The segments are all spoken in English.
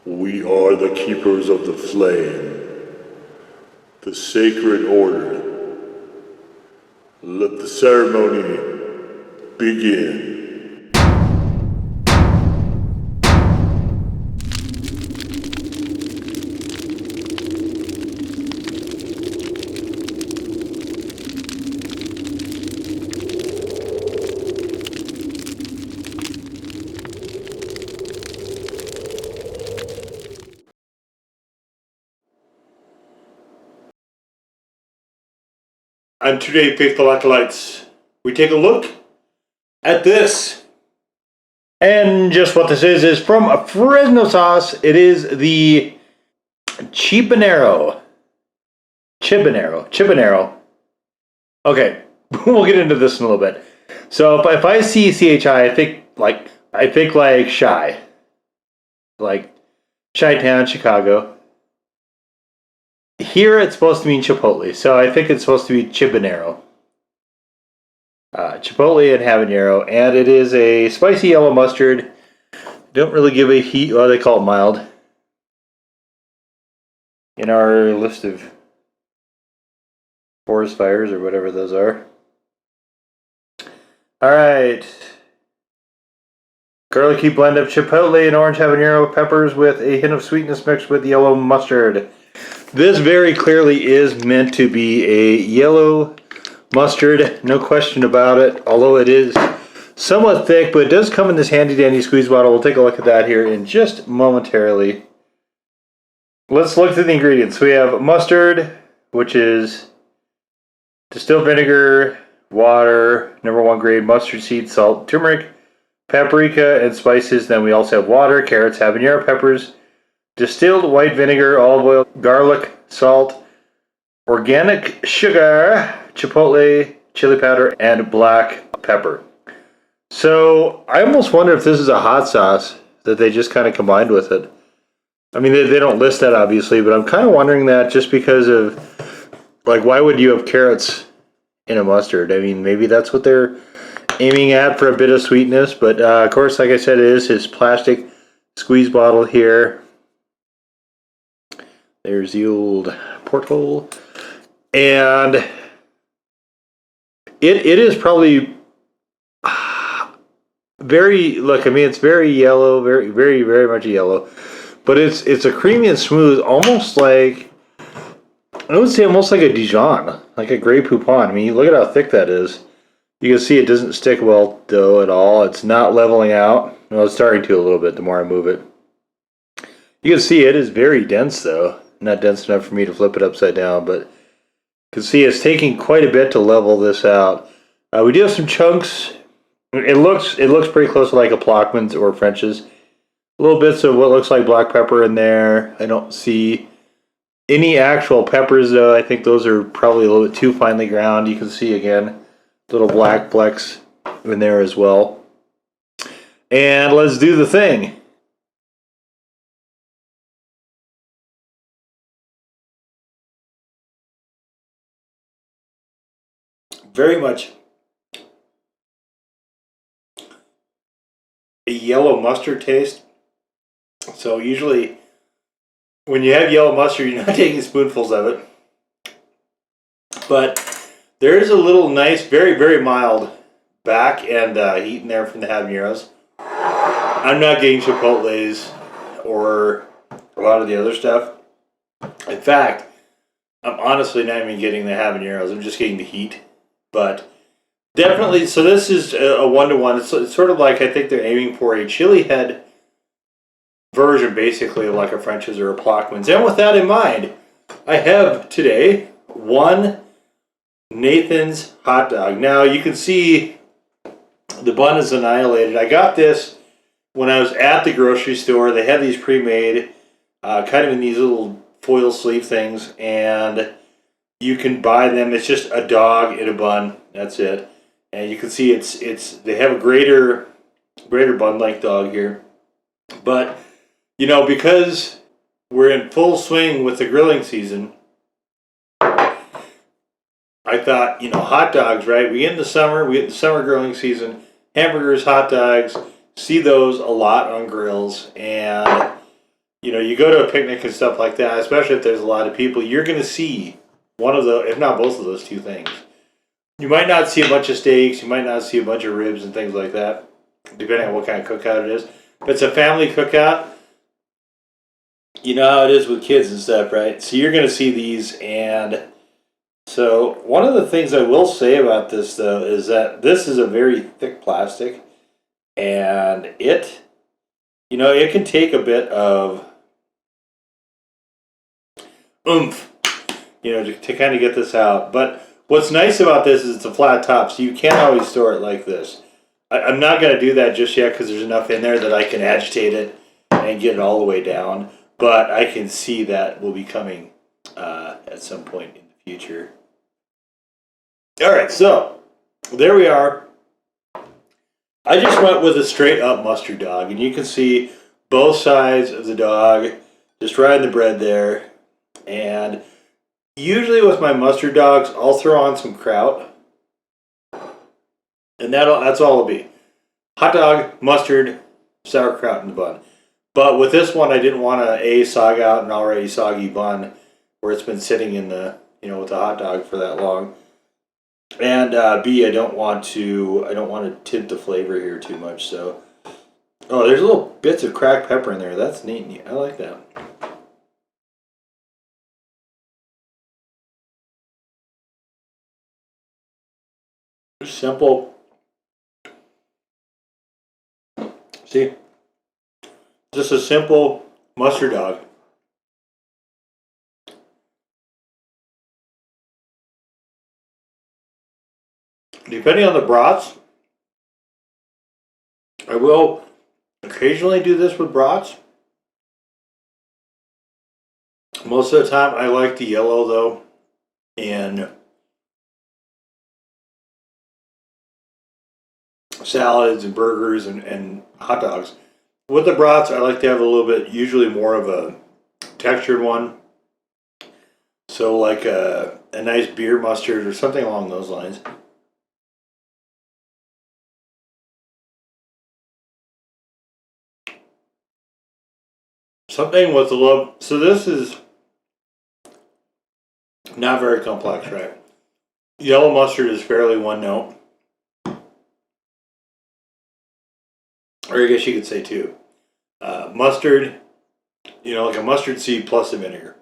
We are the keepers of the flame, the sacred order. Let the ceremony begin. And today, faithful acolytes, we take a look at this. And just what this is from Fresco sauce. It is the Chi Banero. Okay, we'll get into this in a little bit. So if I see CHI, I think like Chi, like Chi-town, Chicago. Here it's supposed to mean Chipotle, so I think it's supposed to be Chi Banero. Chipotle and habanero, and it is a spicy yellow mustard. Don't really give a heat, well, they call it mild. In our list of forest fires or whatever those are. Alright. Garlicky blend of chipotle and orange habanero peppers with a hint of sweetness mixed with yellow mustard. This very clearly is meant to be a yellow mustard, no question about it, although it is somewhat thick, but it does come in this handy dandy squeeze bottle. We'll take a look at that here in just momentarily. Let's look through the ingredients. We have mustard, which is distilled vinegar, water, #1 grade mustard seed, salt, turmeric, paprika, and spices. Then we also have water, carrots, habanero peppers, distilled white vinegar, olive oil, garlic, salt, organic sugar, chipotle, chili powder, and black pepper. So I almost wonder if this is a hot sauce that they just kind of combined with it. I mean, they don't list that obviously, but I'm kind of wondering that just because of, like, why would you have carrots in a mustard? I mean, maybe that's what they're aiming at for a bit of sweetness, but of course, like I said, it is his plastic squeeze bottle here. There's the old porthole. And it is probably very, look, I mean, it's very yellow, very much yellow. But it's a creamy and smooth, almost like, I would say almost like a Dijon, like a Grey Poupon. I mean, look at how thick that is. You can see it doesn't stick well, though, at all. It's not leveling out. Well, it's starting to a little bit the more I move it. You can see it is very dense, though. Not dense enough for me to flip it upside down, but you can see it's taking quite a bit to level this out. We do have some chunks. It looks pretty close to like a Plockman's or French's. Little bits of what looks like black pepper in there. I don't see any actual peppers, though. I think those are probably a little bit too finely ground. You can see, again, little black flecks in there as well. And let's do the thing. Very much a yellow mustard taste. So usually when you have yellow mustard, you're not taking spoonfuls of it. But there is a little nice, very mild back and heat in there from the habaneros. I'm not getting chipotles or a lot of the other stuff. In fact, I'm honestly not even getting the habaneros. I'm just getting the heat. But definitely, so this is a one-to-one. It's sort of like, I think they're aiming for a chili head version, basically, like a French's or a Plockman's. And with that in mind, I have today one Nathan's hot dog. Now, you can see the bun is annihilated. I got this when I was at the grocery store. They have these pre-made, kind of in these little foil sleeve things, and you can buy them. It's just a dog in a bun. That's it. And you can see they have a greater bun length dog here. But, you know, because we're in full swing with the grilling season, I thought, you know, hot dogs, right? We get the summer grilling season, hamburgers, hot dogs, see those a lot on grills, and you know, you go to a picnic and stuff like that, especially if there's a lot of people, you're going to see one of the, if not both of those two things. You might not see a bunch of steaks, you might not see a bunch of ribs and things like that, depending on what kind of cookout it is. If it's a family cookout, you know how it is with kids and stuff, right? So you're going to see these. And so one of the things I will say about this, though, is that this is a very thick plastic, and it, you know, it can take a bit of oomph, you know, to kind of get this out. But what's nice about this is it's a flat top, so you can't always store it like this. I'm not going to do that just yet because there's enough in there that I can agitate it and get it all the way down. But I can see that will be coming at some point in the future. All right, so there we are. I just went with a straight up mustard dog, and you can see both sides of the dog just right in the bread there. And usually with my mustard dogs, I'll throw on some kraut, and that's all it'll be. Hot dog, mustard, sauerkraut in the bun. But with this one, I didn't want to sog out an already soggy bun where it's been sitting in the, you know, with the hot dog for that long. And B, I don't want to tint the flavor here too much. So, oh, there's little bits of cracked pepper in there. That's neat. I like that. Simple. See, just a simple mustard dog. Depending on the brats, I will occasionally do this with brats. Most of the time, I like the yellow though, in salads and burgers and hot dogs. With the brats, I like to have a little bit, usually more of a textured one. So like a nice beer mustard or something along those lines. Something with a little, so this is not very complex, right? Yellow mustard is fairly one note. Or I guess you could say two. Mustard, you know, like a mustard seed plus a vinegar.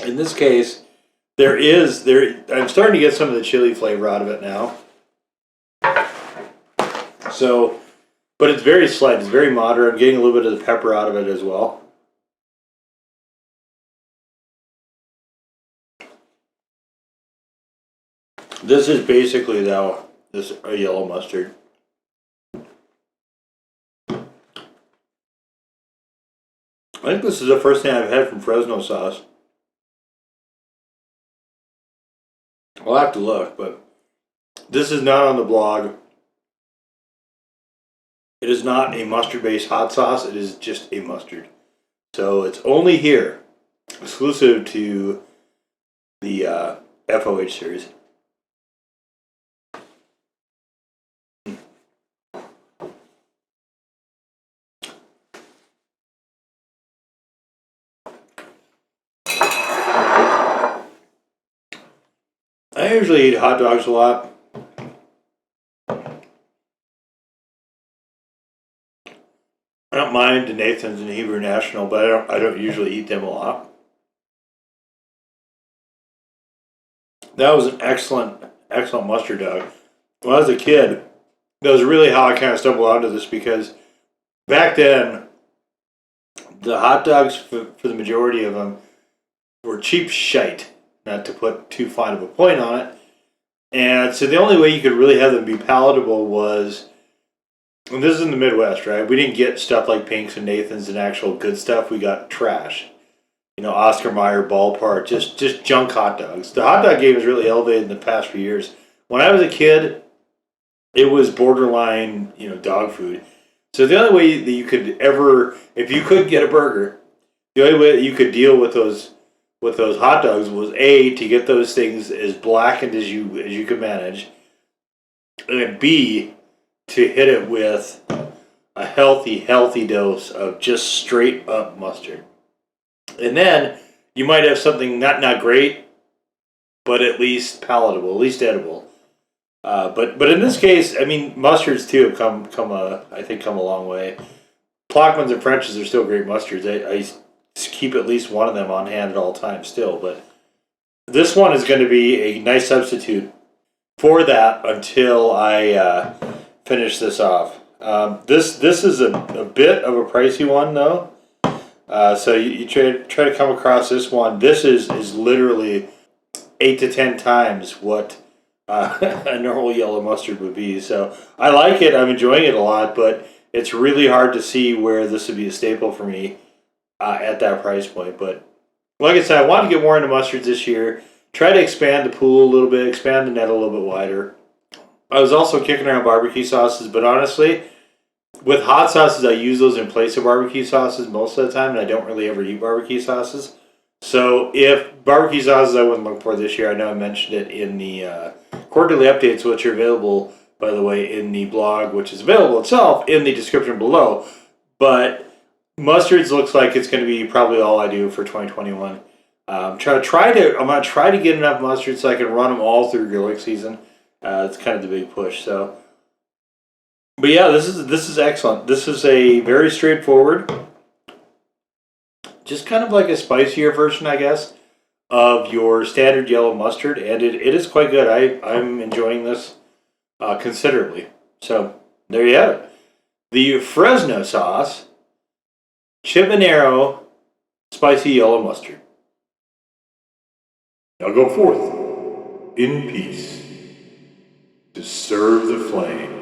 In this case, I'm starting to get some of the chili flavor out of it now. So, but it's very slight, it's very moderate. I'm getting a little bit of the pepper out of it as well. This is basically though, this a yellow mustard. I think this is the first thing I've had from Fresco sauce. I'll have to look, but this is not on the blog. It is not a mustard-based hot sauce. It is just a mustard. So it's only here, exclusive to the FOH series. I usually eat hot dogs a lot. I don't mind the Nathan's and Hebrew National, but I don't usually eat them a lot. That was an excellent mustard dog. When I was a kid, that was really how I kind of stumbled onto this, because back then, the hot dogs, for the majority of them, were cheap shite, not to put too fine of a point on it. And so the only way you could really have them be palatable was, and this is in the Midwest, right? We didn't get stuff like Pink's and Nathan's and actual good stuff. We got trash. You know, Oscar Mayer, Ballpark, just junk hot dogs. The hot dog game has really elevated in the past few years. When I was a kid, it was borderline, you know, dog food. So the only way that you could ever, if you could get a burger, the only way that you could deal with those hot dogs was A, to get those things as blackened as you could manage, and then B, to hit it with a healthy dose of just straight up mustard. And then you might have something not great, but at least palatable, at least edible. But in this case, I mean, mustards too have come a long way. Plockmans and French's are still great mustards. I keep at least one of them on hand at all times still, but this one is going to be a nice substitute for that until I finish this off. This is a bit of a pricey one though. So you try to come across this one. This is literally 8 to 10 times what a normal yellow mustard would be. So I like it. I'm enjoying it a lot, but it's really hard to see where this would be a staple for me at that price point. But like I said, I want to get more into mustards this year. Try to expand the pool a little bit, expand the net a little bit wider. I was also kicking around barbecue sauces, but honestly, with hot sauces, I use those in place of barbecue sauces most of the time, and I don't really ever eat barbecue sauces. So if barbecue sauces I wouldn't look for this year, I know I mentioned it in the quarterly updates, which are available, by the way, in the blog, which is available itself in the description below. But mustards looks like it's going to be probably all I do for 2021. I'm going to try to get enough mustard so I can run them all through grilling season. It's kind of the big push. So, but yeah, this is excellent. This is a very straightforward, just kind of like a spicier version, I guess, of your standard yellow mustard, and it is quite good. I'm enjoying this considerably. So there you have it. The Fresno sauce, Chi Banero spicy yellow mustard. Now go forth in peace to serve the flame.